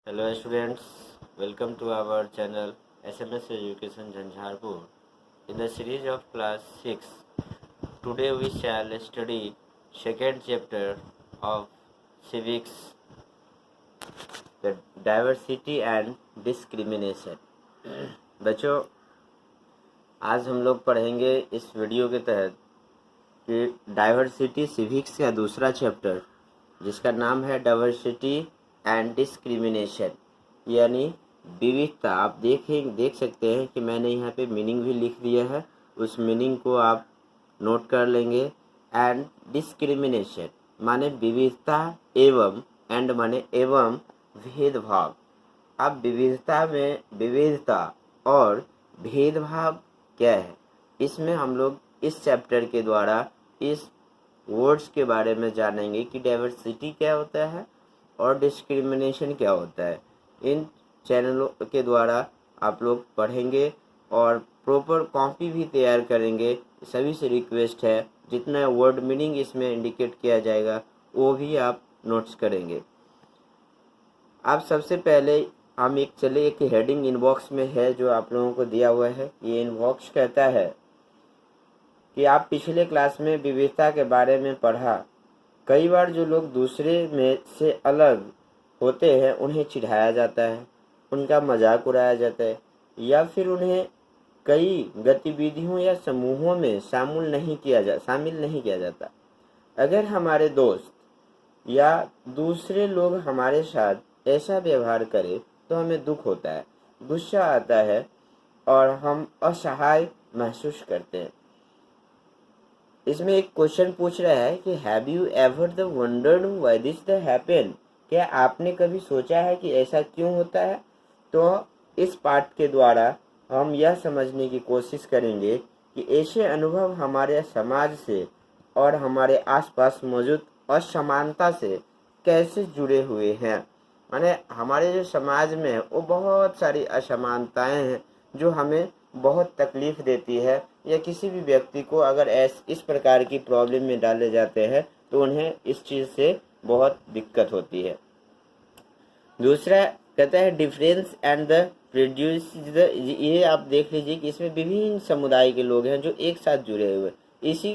Hello students, welcome to our channel SMS Education Jhanjharpur. In the series of class 6, today we shall study second chapter of civics, the diversity and discrimination. बच्चों, आज हम लोग पढ़ेंगे इस video के तहत कि डाइवर्सिटी सिविक्स का दूसरा चैप्टर जिसका नाम है डाइवर्सिटी एंड डिस्क्रिमिनेशन, यानी विविधता। आप देख सकते हैं कि मैंने यहाँ पे मीनिंग भी लिख दिया है, उस मीनिंग को आप नोट कर लेंगे। एंड डिस्क्रिमिनेशन माने विविधता, एवं एंड माने एवं भेदभाव। अब विविधता में विविधता और भेदभाव क्या है, इसमें हम लोग इस चैप्टर के द्वारा इस वर्ड्स के बारे में जानेंगे कि डाइवर्सिटी क्या होता है और डिस्क्रिमिनेशन क्या होता है। इन चैनलों के द्वारा आप लोग पढ़ेंगे और प्रॉपर कॉपी भी तैयार करेंगे। सभी से रिक्वेस्ट है, जितना वर्ड मीनिंग इसमें इंडिकेट किया जाएगा वो भी आप नोट्स करेंगे। आप सबसे पहले हम एक हेडिंग इनबॉक्स में है जो आप लोगों को दिया हुआ है। ये इनबॉक्स कहता है कि आप पिछले क्लास में विविधता के बारे में पढ़ा। कई बार जो लोग दूसरे में से अलग होते हैं उन्हें चिढ़ाया जाता है, उनका मजाक उड़ाया जाता है, या फिर उन्हें कई गतिविधियों या समूहों में शामिल नहीं किया जाता। अगर हमारे दोस्त या दूसरे लोग हमारे साथ ऐसा व्यवहार करें तो हमें दुख होता है, गुस्सा आता है और हम असहाय महसूस करते हैं। इसमें एक क्वेश्चन पूछ रहा है कि have you ever the wondered why this the happen, क्या आपने कभी सोचा है कि ऐसा क्यों होता है। तो इस पाठ के द्वारा हम यह समझने की कोशिश करेंगे कि ऐसे अनुभव हमारे समाज से और हमारे आसपास मौजूद असमानता से कैसे जुड़े हुए हैं। माने हमारे जो समाज में है वो बहुत सारी असमानताएं हैं जो हमें बहुत तकलीफ देती है, या किसी भी व्यक्ति को अगर इस प्रकार की प्रॉब्लम में डाले जाते हैं तो उन्हें इस चीज़ से बहुत दिक्कत होती है। दूसरा कहता है डिफरेंस एंड द प्रोड्यूस। ये आप देख लीजिए कि इसमें विभिन्न समुदाय के लोग हैं जो एक साथ जुड़े हुए। इसी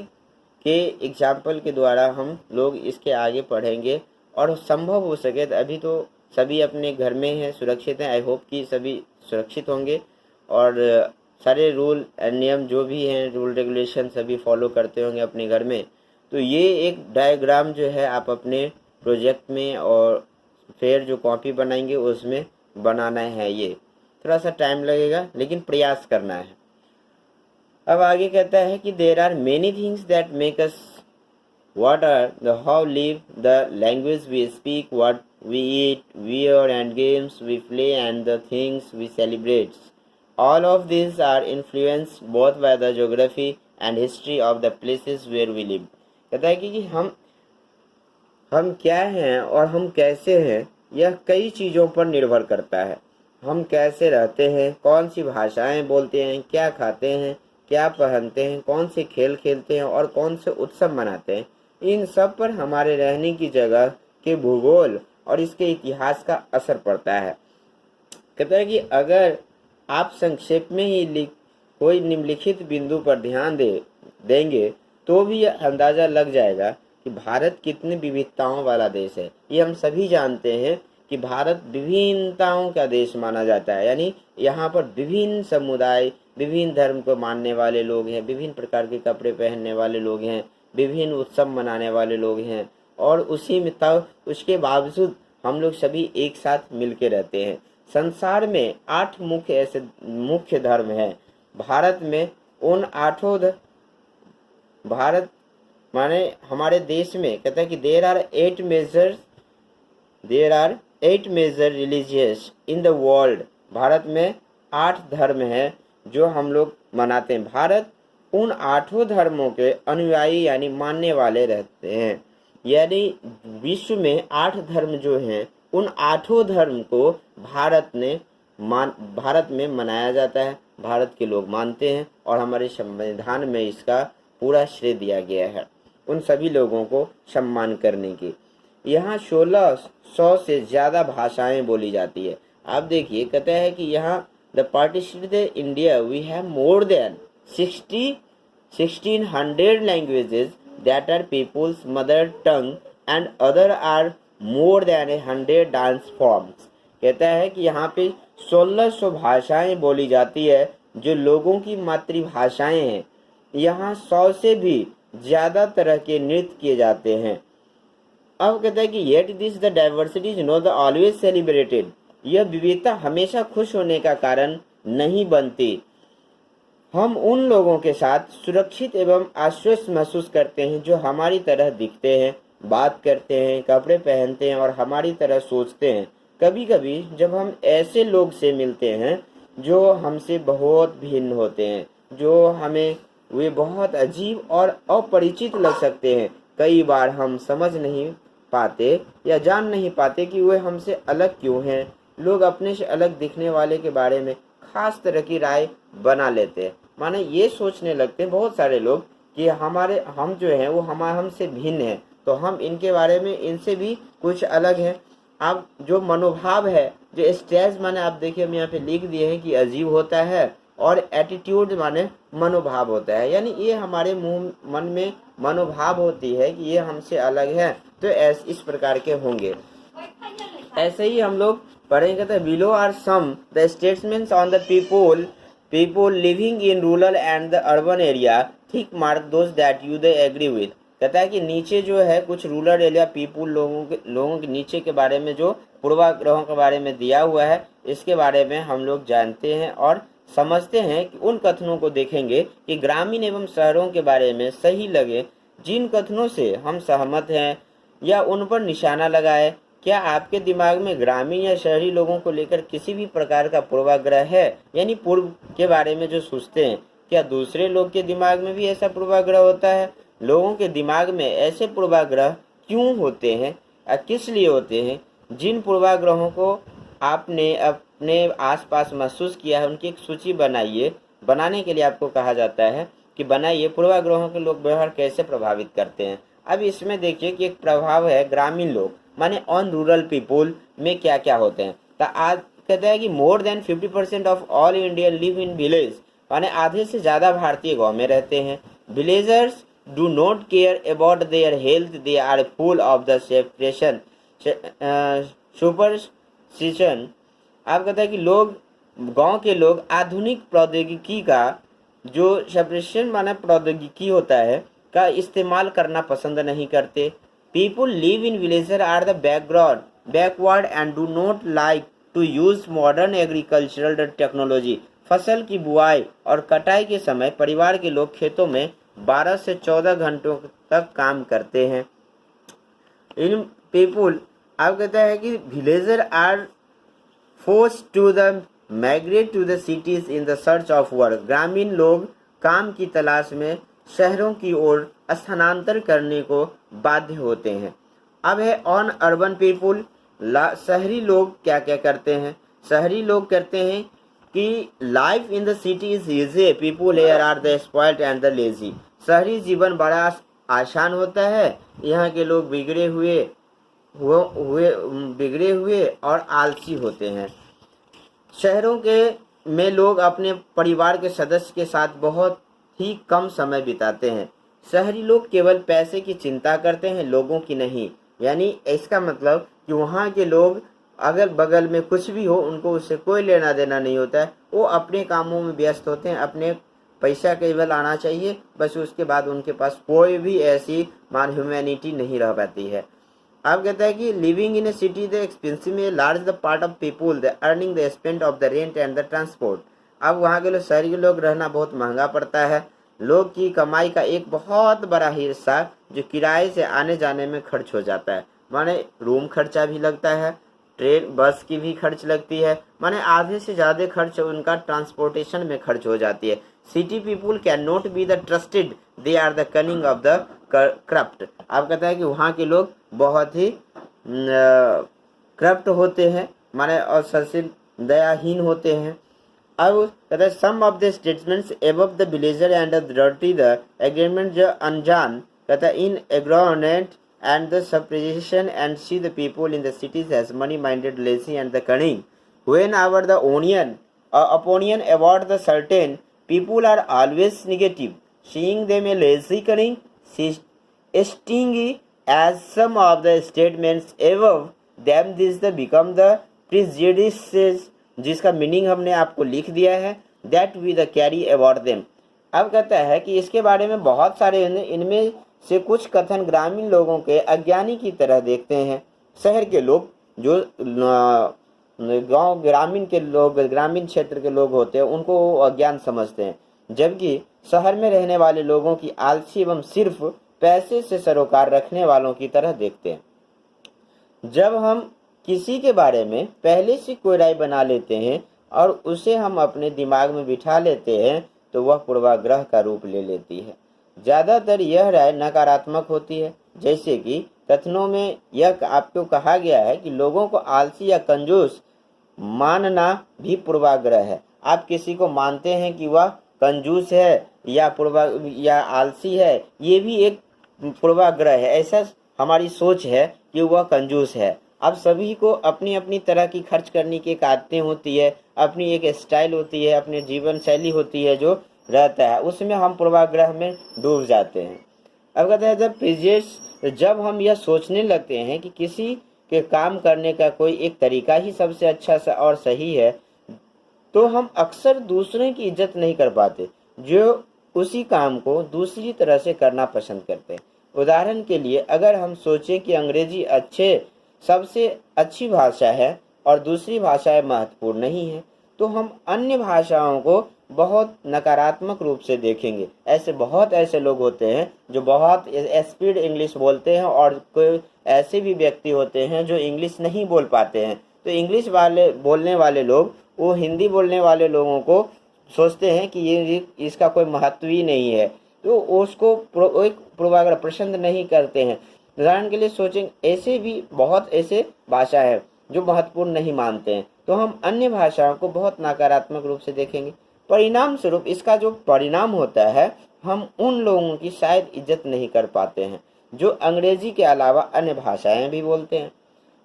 के एग्जाम्पल के द्वारा हम लोग इसके आगे पढ़ेंगे और संभव हो सके तो अभी तो सभी अपने घर में हैं, सुरक्षित हैं। आई होप कि सभी सुरक्षित होंगे और सारे रूल एंड नियम जो भी हैं, रूल रेगुलेशन सभी फॉलो करते होंगे अपने घर में। तो ये एक डायग्राम जो है आप अपने प्रोजेक्ट में और फिर जो कॉपी बनाएंगे उसमें बनाना है। ये थोड़ा सा टाइम लगेगा लेकिन प्रयास करना है। अब आगे कहता है कि there are many things that make us what are the how live, the language we speak, what we eat, wear and games we play and the things we celebrate. All of these are influenced both by the geography and history of the places where we live. कहता है कि हम क्या हैं और हम कैसे हैं यह कई चीज़ों पर निर्भर करता है। हम कैसे रहते हैं, कौन सी भाषाएं बोलते हैं, क्या खाते हैं, क्या पहनते हैं, कौन से खेल खेलते हैं और कौन से उत्सव मनाते हैं, इन सब पर हमारे रहने की जगह के भूगोल और इसके इतिहास का असर पड़ता है। कहता है कि अगर आप संक्षेप में ही कोई निम्नलिखित बिंदु पर ध्यान देंगे तो भी यह अंदाजा लग जाएगा कि भारत कितनी विविधताओं वाला देश है। ये हम सभी जानते हैं कि भारत विभिन्नताओं का देश माना जाता है, यानी यहाँ पर विभिन्न समुदाय, विभिन्न धर्म को मानने वाले लोग हैं, विभिन्न प्रकार के कपड़े पहनने वाले लोग हैं, विभिन्न उत्सव मनाने वाले लोग हैं, और उसी में तब उसके बावजूद हम लोग सभी एक साथ मिलके रहते हैं। संसार में 8 मुख्य धर्म हैं। भारत में उन 8 भारत माने हमारे देश में कहता है कि there are 8 major religious in the world. Bharat में 8 धर्म हैं जो हम लोग मनाते हैं। भारत उन 8 धर्मों के अनुयायी यानी मानने वाले रहते हैं। यानी विश्व में 8 धर्म जो हैं उन 8 धर्म को भारत में मनाया जाता है, भारत के लोग मानते हैं और हमारे संविधान में इसका पूरा श्रेय दिया गया है उन सभी लोगों को सम्मान करने की। यहाँ 1600 से ज़्यादा भाषाएं बोली जाती है। आप देखिए कहते हैं कि यहाँ the partition India we have more than 1600 languages that are peoples mother tongue and other are more than 100 dance forms. कहता है कि यहाँ पे 1600 भाषाएं बोली जाती है जो लोगों की मातृभाषाएं हैं। यहाँ 100 से भी ज़्यादा तरह के नृत्य किए जाते हैं। अब कहता है कि yet this the diversity is not always celebrated. यह विविधता हमेशा खुश होने का कारण नहीं बनती। हम उन लोगों के साथ सुरक्षित एवं आश्वस्त महसूस करते हैं जो हमारी तरह दिखते हैं, बात करते हैं, कपड़े पहनते हैं और हमारी तरह सोचते हैं। कभी कभी जब हम ऐसे लोग से मिलते हैं जो हमसे बहुत भिन्न होते हैं, जो हमें वे बहुत अजीब और अपरिचित लग सकते हैं, कई बार हम समझ नहीं पाते या जान नहीं पाते कि वे हमसे अलग क्यों हैं। लोग अपने से अलग दिखने वाले के बारे में खास तरह की राय बना लेते हैं। माने ये सोचने लगते हैं बहुत सारे लोग कि हम जो हैं वो हमसे भिन्न हैं, तो हम इनके बारे में इनसे भी कुछ अलग हैं। अब जो मनोभाव है, जो स्टेज माने आप देखिए हम यहाँ पे लिख दिए हैं कि अजीब होता है, और एटीट्यूड माने मनोभाव होता है, यानी ये हमारे मन में मनोभाव होती है कि ये हमसे अलग है, तो इस प्रकार के होंगे। ऐसे ही हम लोग पढ़ेंगे तो below are some the statements on the people living in rural and the urban area thick mark those that you they agree with. कहता है कि नीचे जो है कुछ रूरल एरिया पीपल लोगों के नीचे के बारे में जो पूर्वाग्रहों के बारे में दिया हुआ है, इसके बारे में हम लोग जानते हैं और समझते हैं कि उन कथनों को देखेंगे कि ग्रामीण एवं शहरों के बारे में सही लगे। जिन कथनों से हम सहमत हैं या उन पर निशाना लगाए। क्या आपके दिमाग में ग्रामीण या शहरी लोगों को लेकर किसी भी प्रकार का पूर्वाग्रह है, यानी पूर्व के बारे में जो सोचते हैं, क्या दूसरे लोग के दिमाग में भी ऐसा पूर्वाग्रह होता है? लोगों के दिमाग में ऐसे पूर्वाग्रह क्यों होते हैं, किस लिए होते हैं? जिन पूर्वाग्रहों को आपने अपने आसपास महसूस किया है उनकी एक सूची बनाइए। बनाने के लिए आपको कहा जाता है कि बनाइए पूर्वाग्रहों के लोग व्यवहार कैसे प्रभावित करते हैं। अब इसमें देखिए कि एक प्रभाव है ग्रामीण लोग माने ऑन रूरल पीपुल में क्या क्या होते हैं। तो आज कहता है कि more than 50% of all Indian live in village, माने आधे से ज़्यादा भारतीय गाँव में रहते हैं। Villagers do not care about their health, they are full of the separation superstition. आप कहते हैं कि गांव के लोग आधुनिक प्रौद्योगिकी का जो सेपरेशन माना प्रौद्योगिकी होता है का इस्तेमाल करना पसंद नहीं करते। People live in villager are the backward and do not like to use modern agricultural technology. फसल की बुआई और कटाई के समय परिवार के लोग खेतों में 12 से 14 घंटों तक काम करते हैं। इन पीपुल आप कहते हैं कि villager are forced to the migrate to the cities in the search of work. ग्रामीण लोग काम की तलाश में शहरों की ओर स्थानांतर करने को बाध्य होते हैं। अब है ऑन अर्बन पीपुल। शहरी लोग क्या क्या करते हैं? शहरी लोग करते हैं कि life in the city is easy, people here are the spoiled and the lazy. शहरी जीवन बड़ा आसान होता है, यहाँ के लोग बिगड़े हुए और आलसी होते हैं। शहरों में लोग अपने परिवार के सदस्य के साथ बहुत ही कम समय बिताते हैं। शहरी लोग केवल पैसे की चिंता करते हैं, लोगों की नहीं। यानी इसका मतलब कि वहाँ के लोग अगल बगल में कुछ भी हो उनको उससे कोई लेना देना नहीं होता है। वो अपने कामों में व्यस्त होते हैं, अपने पैसा केवल आना चाहिए बस, उसके बाद उनके पास कोई भी ऐसी ह्यूमैनिटी नहीं रह पाती है। अब कहता है कि living in a city the expensive में large the part of people the earning the spend of the rent and the transport. अब वहाँ के लोग शहरी के लोग रहना बहुत महंगा पड़ता है। लोग की कमाई का एक बहुत बड़ा हिस्सा जो किराए से आने जाने में खर्च हो जाता है, माने रूम खर्चा भी लगता है, ट्रेन बस की भी खर्च लगती है, माने आधे से ज़्यादा खर्च उनका ट्रांसपोर्टेशन में खर्च हो जाती है। City people can not be the trusted, they are the cunning of the corrupt. आप कहता है कि वहाँ के लोग बहुत ही करप्ट होते हैं, माने और सबसे दयाहीन होते हैं। अब कहता है some of the statements above the villager and dirty the agreement जो अनजान कहता है इन एग्रोनेट and the suppression and see the people in the cities as money-minded, lazy, and the cunning. Whenever the opinion about the certain people are always negative, seeing them a lazy, cunning, stingy as some of the statements above them, this the become the prejudices, जिसका meaning हमने आपको लिख दिया है, that we the carry about them. अब कहता है कि इसके बारे में बहुत सारे इनमें से कुछ कथन ग्रामीण लोगों के अज्ञानी की तरह देखते हैं। शहर के लोग जो गांव ग्रामीण के लोग, ग्रामीण क्षेत्र के लोग होते हैं, उनको वो अज्ञान समझते हैं, जबकि शहर में रहने वाले लोगों की आलसी एवं सिर्फ पैसे से सरोकार रखने वालों की तरह देखते हैं। जब हम किसी के बारे में पहले से कोई राय बना लेते हैं और उसे हम अपने दिमाग में बिठा लेते हैं तो वह पूर्वाग्रह का रूप ले लेती है। ज़्यादातर यह राय नकारात्मक होती है, जैसे कि कथनों में यह आपको कहा गया है कि लोगों को आलसी या कंजूस मानना भी पूर्वाग्रह है। आप किसी को मानते हैं कि वह कंजूस है या आलसी है, ये भी एक पूर्वाग्रह है। ऐसा हमारी सोच है कि वह कंजूस है। अब सभी को अपनी अपनी तरह की खर्च करने की एक आदतें होती है, अपनी एक स्टाइल होती है, अपनी जीवन शैली होती है जो रहता है, उसमें हम पूर्वाग्रह में डूब जाते हैं। अब कहते हैं जब हम यह सोचने लगते हैं कि किसी के काम करने का कोई एक तरीका ही सबसे अच्छा और सही है, तो हम अक्सर दूसरे की इज्जत नहीं कर पाते जो उसी काम को दूसरी तरह से करना पसंद करते हैं। उदाहरण के लिए, अगर हम सोचें कि अंग्रेजी सबसे अच्छी भाषा है और दूसरी भाषाएं महत्वपूर्ण नहीं है, तो हम अन्य भाषाओं को बहुत नकारात्मक रूप से देखेंगे। बहुत ऐसे लोग होते हैं जो बहुत स्पीड इंग्लिश बोलते हैं और कोई ऐसे भी व्यक्ति होते हैं जो इंग्लिश नहीं बोल पाते हैं, तो इंग्लिश बोलने वाले लोग वो हिंदी बोलने वाले लोगों को सोचते हैं कि ये इसका कोई महत्व ही नहीं है, तो उसको एक पूर्वाग्रह पसंद नहीं करते हैं। उदाहरण के लिए सोचें, ऐसे भी बहुत ऐसे भाषा है जो महत्वपूर्ण नहीं मानते हैं, तो हम अन्य भाषाओं को बहुत नकारात्मक रूप से देखेंगे। परिणाम स्वरूप इसका जो परिणाम होता है, हम उन लोगों की शायद इज्जत नहीं कर पाते हैं जो अंग्रेजी के अलावा अन्य भाषाएं भी बोलते हैं।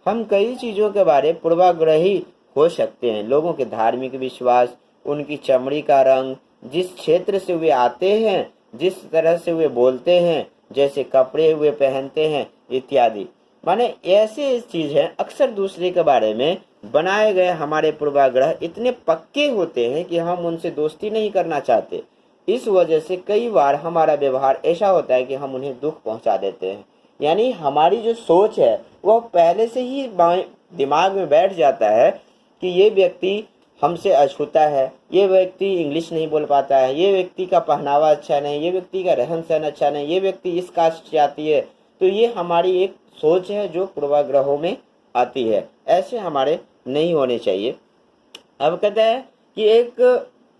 हम कई चीज़ों के बारे पूर्वाग्रही हो सकते हैं। लोगों के धार्मिक विश्वास, उनकी चमड़ी का रंग, जिस क्षेत्र से वे आते हैं, जिस तरह से वे बोलते हैं, जैसे कपड़े वे पहनते हैं इत्यादि, माने ऐसे चीज है। अक्सर दूसरे के बारे में बनाए गए हमारे पूर्वाग्रह इतने पक्के होते हैं कि हम उनसे दोस्ती नहीं करना चाहते। इस वजह से कई बार हमारा व्यवहार ऐसा होता है कि हम उन्हें दुख पहुंचा देते हैं। यानी हमारी जो सोच है वह पहले से ही दिमाग में बैठ जाता है कि ये व्यक्ति हमसे अछूता है, ये व्यक्ति इंग्लिश नहीं बोल पाता है, ये व्यक्ति का पहनावा अच्छा नहीं, ये व्यक्ति का रहन सहन अच्छा नहीं, ये व्यक्ति इस कास्ट से आती है। तो ये हमारी एक सोच है जो पूर्वाग्रहों में आती है। ऐसे हमारे नहीं होने चाहिए। अब कहता है कि एक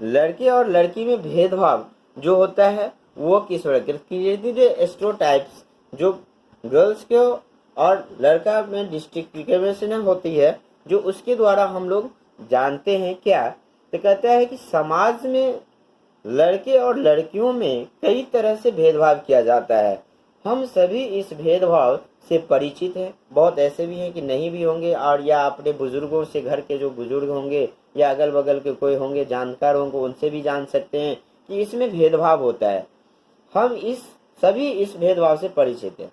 लड़के और लड़की में भेदभाव जो होता है वो किस प्रकार की स्टेरियोटाइप्स जो गर्ल्स के और लड़का में डिस्क्रिमिनेशन होती है, जो उसके द्वारा हम लोग जानते हैं क्या। तो कहता है कि समाज में लड़के और लड़कियों में कई तरह से भेदभाव किया जाता है। हम सभी इस भेदभाव से परिचित हैं। बहुत ऐसे भी हैं कि नहीं भी होंगे, और या अपने बुजुर्गों से, घर के जो बुजुर्ग होंगे या अगल बगल के कोई होंगे जानकार होंगे, उनसे भी जान सकते हैं कि इसमें भेदभाव होता है। हम सभी इस भेदभाव से परिचित हैं।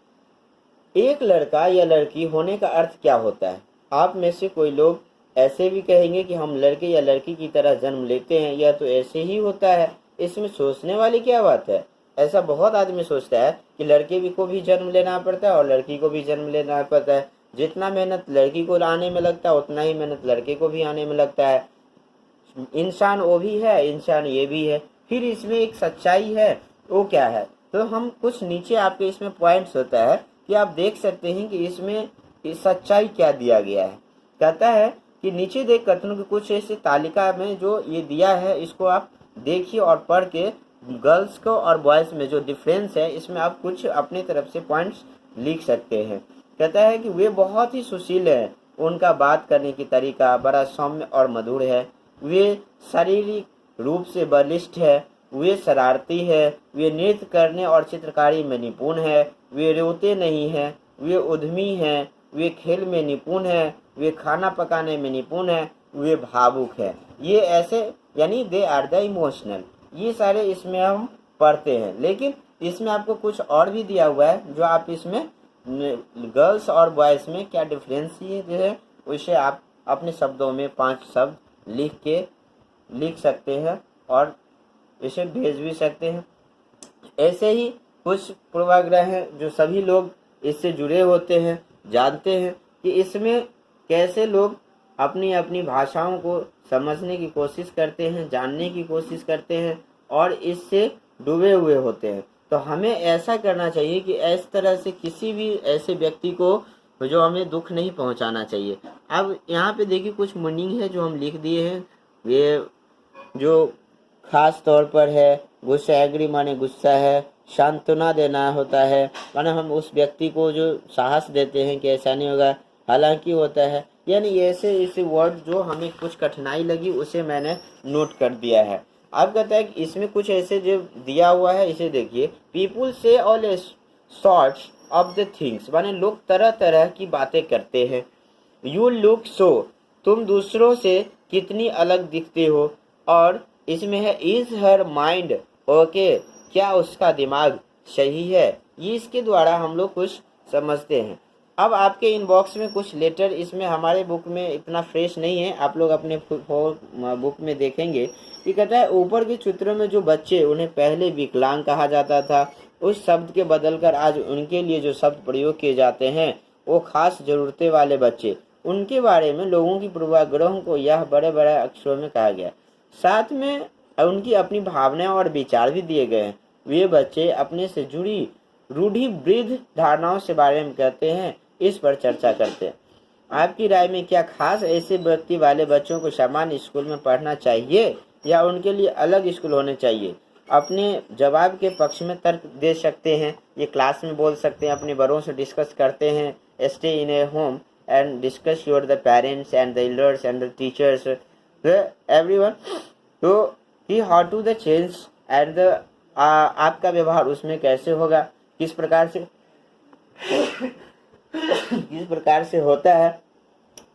एक लड़का या लड़की होने का अर्थ क्या होता है? आप में से कोई लोग ऐसे भी कहेंगे कि हम लड़के या लड़की की तरह जन्म लेते हैं, यह तो ऐसे ही होता है, इसमें सोचने वाली क्या बात है। ऐसा बहुत आदमी सोचता है कि लड़के को भी जन्म लेना पड़ता है और लड़की को भी जन्म लेना पड़ता है। जितना मेहनत लड़की को आने में लगता है उतना ही मेहनत लड़के को भी आने में लगता है। इंसान वो भी है, इंसान ये भी है। फिर इसमें एक सच्चाई है, वो क्या है? तो हम कुछ नीचे आपके इसमें पॉइंट्स होता है कि आप देख सकते हैं कि इसमें इस सच्चाई क्या दिया गया है। कहता है कि नीचे देख कथनों की कुछ ऐसी तालिका में जो ये दिया है, इसको आप देखिए और पढ़ के गर्ल्स को और बॉयज़ में जो डिफरेंस है इसमें आप कुछ अपनी तरफ से पॉइंट्स लिख सकते हैं। कहता है कि वे बहुत ही सुशील हैं, उनका बात करने की तरीका बड़ा सौम्य और मधुर है, वे शारीरिक रूप से बलिष्ठ है, वे शरारती है, वे नृत्य करने और चित्रकारी में निपुण है, वे रोते नहीं हैं, वे उद्यमी हैं, वे खेल में निपुण हैं, वे खाना पकाने में निपुण हैं, वे भावुक हैं। ये ऐसे यानी दे आर द इमोशनल, ये सारे इसमें हम पढ़ते हैं। लेकिन इसमें आपको कुछ और भी दिया हुआ है जो आप इसमें गर्ल्स और बॉयज़ में क्या डिफरेंस है उसे आप अपने शब्दों में 5 शब्द लिख सकते हैं और इसे भेज भी सकते हैं। ऐसे ही कुछ पूर्वाग्रह हैं जो सभी लोग इससे जुड़े होते हैं, जानते हैं कि इसमें कैसे लोग अपनी अपनी भाषाओं को समझने की कोशिश करते हैं, जानने की कोशिश करते हैं और इससे डूबे हुए होते हैं। तो हमें ऐसा करना चाहिए कि इस तरह से किसी भी ऐसे व्यक्ति को जो हमें दुख नहीं पहुंचाना चाहिए। अब यहाँ पे देखिए कुछ मीनिंग है जो हम लिख दिए हैं। ये जो खास तौर पर है, गुस्सा एग्री माने गुस्सा है, सांत्वना देना होता है माने हम उस व्यक्ति को जो साहस देते हैं कि ऐसा नहीं होगा, हालांकि होता है। यानी ऐसे वर्ड जो हमें कुछ कठिनाई लगी उसे मैंने नोट कर दिया है। अब कहता है कि इसमें कुछ ऐसे जो दिया हुआ है इसे देखिए। People say all sorts of the things माने लोग तरह तरह की बातें करते हैं। यू लुक सो, तुम दूसरों से कितनी अलग दिखते हो। और इसमें है इज हर माइंड ओके, क्या उसका दिमाग सही है। ये इसके द्वारा हम लोग कुछ समझते हैं। अब आपके इनबॉक्स में कुछ लेटर, इसमें हमारे बुक में इतना फ्रेश नहीं है, आप लोग अपने बुक में देखेंगे कि कहता है ऊपर के चित्रों में जो बच्चे उन्हें पहले विकलांग कहा जाता था, उस शब्द के बदलकर आज उनके लिए जो शब्द प्रयोग किए जाते हैं वो खास जरूरतें वाले बच्चे, उनके बारे में लोगों की पूर्वाग्रहों को यह बड़े बड़े अक्षरों में कहा गया। साथ में उनकी अपनी भावनाएं और विचार भी दिए गए हैं। वे बच्चे अपने से जुड़ी रूढ़िबद्ध धारणाओं से बारे में कहते हैं, इस पर चर्चा करते हैं। आपकी राय में क्या खास ऐसे व्यक्ति वाले बच्चों को सामान्य स्कूल में पढ़ना चाहिए या उनके लिए अलग स्कूल होने चाहिए? अपने जवाब के पक्ष में तर्क दे सकते हैं, ये क्लास में बोल सकते हैं, अपने बड़ों से डिस्कस करते हैं। Stay in a home and discuss your the parents and the elders and the teachers everyone तो ही how to the change and the आपका व्यवहार उसमें कैसे होगा, किस प्रकार से होता है,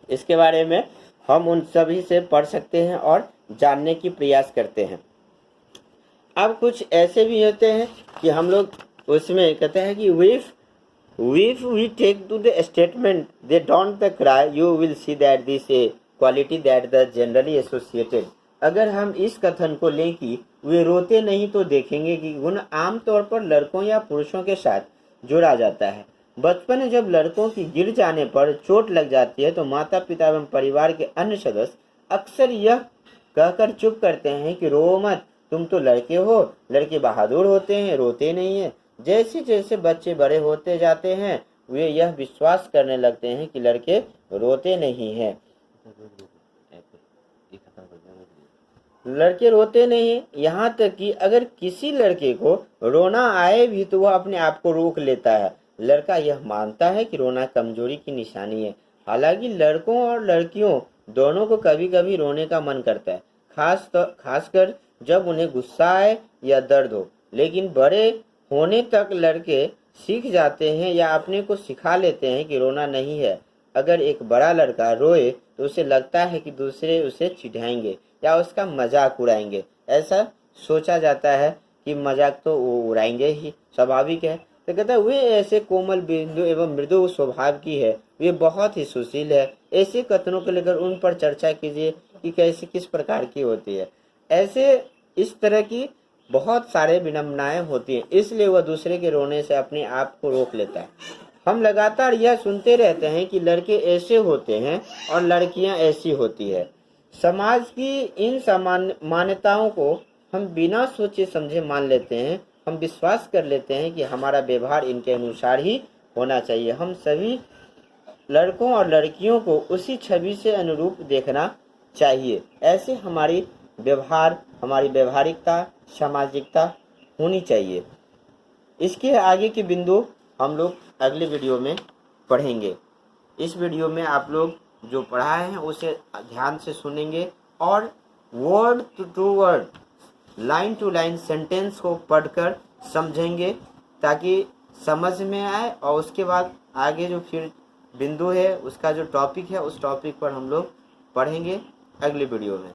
इसके बारे में हम उन सभी से पढ़ सकते हैं और जानने की प्रयास करते हैं। अब कुछ ऐसे भी होते हैं कि हम लोग उसमें कहते हैं कि if we take to the statement they don't the cry, you will see that this a quality that the generally associated। अगर हम इस कथन को लें कि वे रोते नहीं तो देखेंगे कि गुण आमतौर पर लड़कों या पुरुषों के साथ जोड़ा जाता है। बचपन में जब लड़कों की गिर जाने पर चोट लग जाती है तो माता पिता एवं परिवार के अन्य सदस्य अक्सर यह कहकर चुप करते हैं कि रो मत, तुम तो लड़के हो, लड़के बहादुर होते हैं, रोते नहीं है। जैसे जैसे बच्चे बड़े होते जाते हैं वे यह विश्वास करने लगते हैं कि लड़के रोते नहीं हैं। लड़के रोते नहीं, यहाँ तक कि अगर किसी लड़के को रोना आए भी तो वह अपने आप को रोक लेता है। लड़का यह मानता है कि रोना कमजोरी की निशानी है। हालांकि लड़कों और लड़कियों दोनों को कभी कभी रोने का मन करता है, खासकर जब उन्हें गुस्सा आए या दर्द हो। लेकिन बड़े होने तक लड़के सीख जाते हैं या अपने को सिखा लेते हैं कि रोना नहीं है। अगर एक बड़ा लड़का रोए तो उसे लगता है कि दूसरे उसे चिढ़ाएंगे या उसका मजाक उड़ाएंगे। ऐसा सोचा जाता है कि मजाक तो वो उड़ाएंगे ही, स्वाभाविक है। तो कहता है वे ऐसे कोमल बिंदु एवं मृदु स्वभाव की है, वे बहुत ही सुशील है। ऐसे कथनों को लेकर उन पर चर्चा कीजिए कि कैसे किस प्रकार की होती है। ऐसे इस तरह की बहुत सारे विडंबनाएं होती हैं, इसलिए वह दूसरे के रोने से अपने आप को रोक लेता है। हम लगातार यह सुनते रहते हैं कि लड़के ऐसे होते हैं और लड़कियां ऐसी होती है। समाज की इन मान्यताओं को हम बिना सोचे समझे मान लेते हैं। हम विश्वास कर लेते हैं कि हमारा व्यवहार इनके अनुसार ही होना चाहिए। हम सभी लड़कों और लड़कियों को उसी छवि से अनुरूप देखना चाहिए। ऐसे हमारी व्यवहारिकता, सामाजिकता होनी चाहिए। इसके आगे के बिंदु हम लोग अगले वीडियो में पढ़ेंगे। इस वीडियो में आप लोग जो पढ़ा है उसे ध्यान से सुनेंगे और word to word, line to line sentence को पढ़कर समझेंगे ताकि समझ में आए और उसके बाद आगे जो फिर बिंदु है उसका जो टॉपिक है उस टॉपिक पर हम लोग पढ़ेंगे अगली वीडियो में।